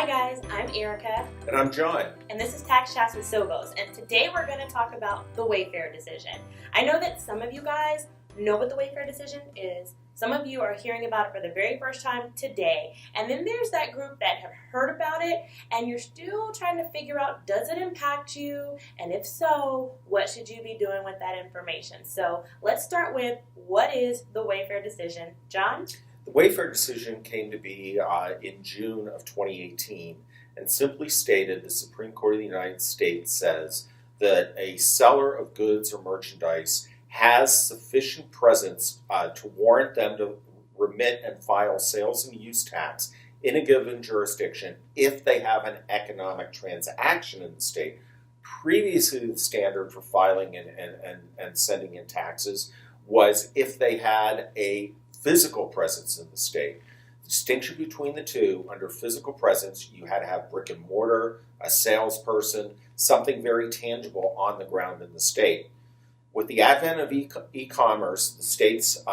guys, I'm Erica. And I'm John. And this is Tax Chats with Sogos. And today we're going to talk about the Wafer Decision. I know that some of you guys know what the Wafer Decision is. Some of you are hearing about it for the very first time today. And then there's that group that have heard about it and you're still trying to figure out, does it impact you? And if so, what should you be doing with that information? So let's start with, what is the Wafer Decision? John? The Wafer Decision came to be in June of 2018 and simply stated the Supreme Court of the United States says that a seller of goods or merchandise has sufficient presence to warrant them to remit and file sales and use tax in a given jurisdiction if they have an economic transaction in the state. Previously, the standard for filing and sending in taxes was if they had a physical presence in the state. The distinction between the two, under physical presence, you had to have brick and mortar, a salesperson, something very tangible on the ground in the state. With the advent of e-commerce, the states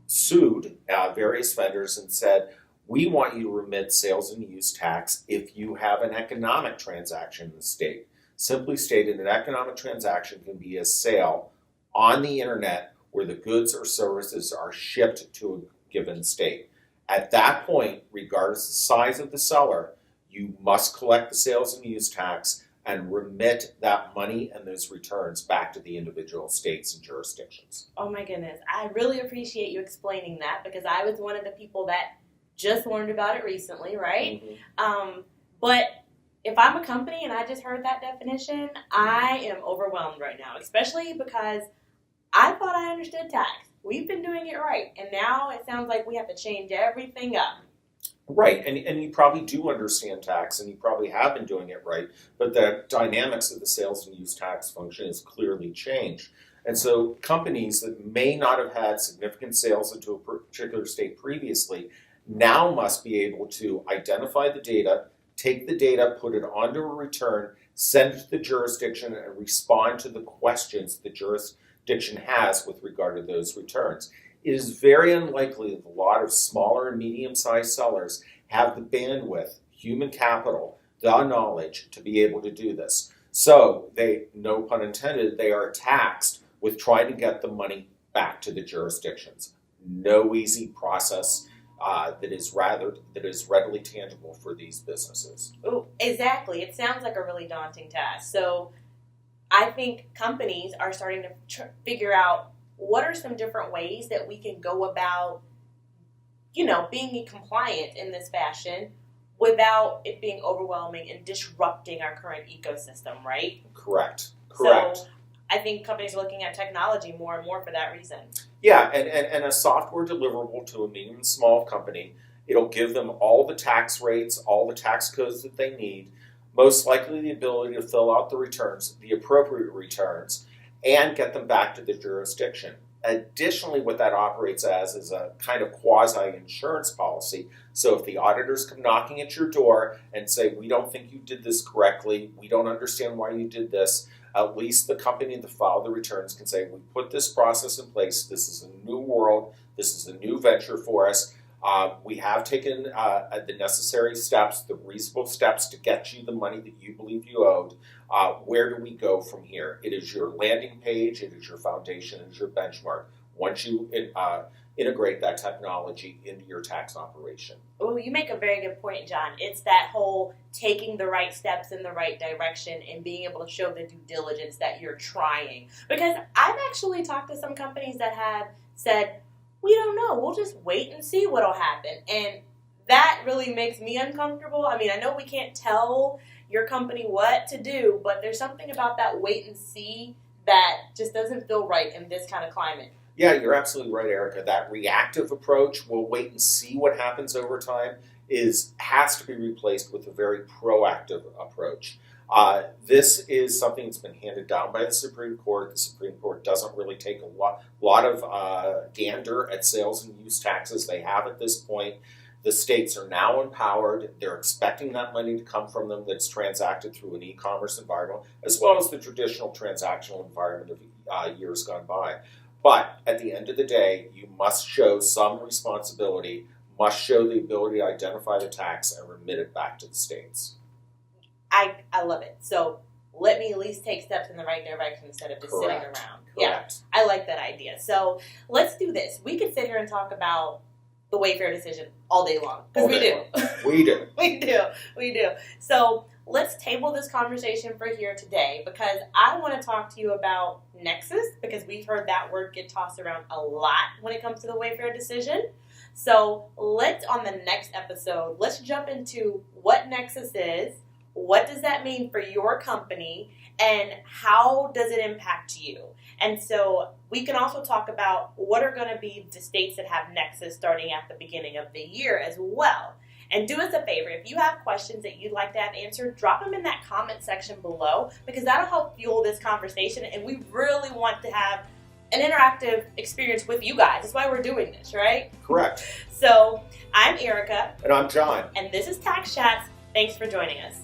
sued various vendors and said, we want you to remit sales and use tax if you have an economic transaction in the state. Simply stated, an economic transaction can be a sale on the internet where the goods or services are shipped to a given state. At that point, regardless of the size of the seller, you must collect the sales and use tax and remit that money and those returns back to the individual states and jurisdictions. Oh my goodness. I really appreciate you explaining that because I was one of the people that just learned about it recently, right? Mm-hmm. But if I'm a company and I just heard that definition, I am overwhelmed right now, especially because I thought I understood tax. We've been doing it right, and now it sounds like we have to change everything up. Right, and you probably do understand tax, and you probably have been doing it right, but the dynamics of the sales and use tax function has clearly changed. And so companies that may not have had significant sales into a particular state previously now must be able to identify the data, take the data, put it onto a return, send it to the jurisdiction, and respond to the questions the jurisdiction has with regard to those returns. It is very unlikely that a lot of smaller and medium-sized sellers have the bandwidth, human capital, the knowledge to be able to do this. So they, no pun intended, they are taxed with trying to get the money back to the jurisdictions. No easy process that is readily tangible for these businesses. Oh, exactly. It sounds like a really daunting task. So I think companies are starting to figure out what are some different ways that we can go about, being compliant in this fashion without it being overwhelming and disrupting our current ecosystem, right? Correct. So I think companies are looking at technology more and more for that reason. Yeah, and a software deliverable to a medium and small company, it'll give them all the tax rates, all the tax codes that they need, most likely the ability to fill out the returns, the appropriate returns, and get them back to the jurisdiction. Additionally, what that operates as is a kind of quasi-insurance policy. So if the auditors come knocking at your door and say, we don't think you did this correctly, we don't understand why you did this, at least the company that filed the returns can say, we put this process in place, this is a new world, this is a new venture for us. We have taken the necessary steps, the reasonable steps to get you the money that you believe you owed. Where do we go from here? It is your landing page, it is your foundation, it is your benchmark. Once you integrate that technology into your tax operation. Oh, you make a very good point, John. It's that whole taking the right steps in the right direction and being able to show the due diligence that you're trying. Because I've actually talked to some companies that have said, we don't know. We'll just wait and see what'll happen. And that really makes me uncomfortable. I mean, I know we can't tell your company what to do, but there's something about that wait and see that just doesn't feel right in this kind of climate. Yeah, you're absolutely right, Erica. That reactive approach, we'll wait and see what happens over time, has to be replaced with a very proactive approach. This is something that's been handed down by the Supreme Court. The Supreme Court doesn't really take a lot of gander at sales and use taxes. They have at this point. The states are now empowered. They're expecting that money to come from them that's transacted through an e-commerce environment, as well as the traditional transactional environment of years gone by. But at the end of the day, you must show some responsibility, must show the ability to identify the tax and remit it back to the states. I love it. So let me at least take steps in the right direction instead of just sitting around. Correct. Yeah, I like that idea. So let's do this. We could sit here and talk about the Wafer Decision all day long. Because we do. We do. We do. So let's table this conversation for here today because I want to talk to you about Nexus because we've heard that word get tossed around a lot when it comes to the Wafer Decision. So on the next episode, let's jump into what Nexus is, what does that mean for your company, and how does it impact you? And so we can also talk about what are going to be the states that have Nexus starting at the beginning of the year as well. And do us a favor, if you have questions that you'd like to have answered, drop them in that comment section below because that'll help fuel this conversation. And we really want to have an interactive experience with you guys. That's why we're doing this, right? Correct. So I'm Erica. And I'm John. And this is Tax Chats. Thanks for joining us.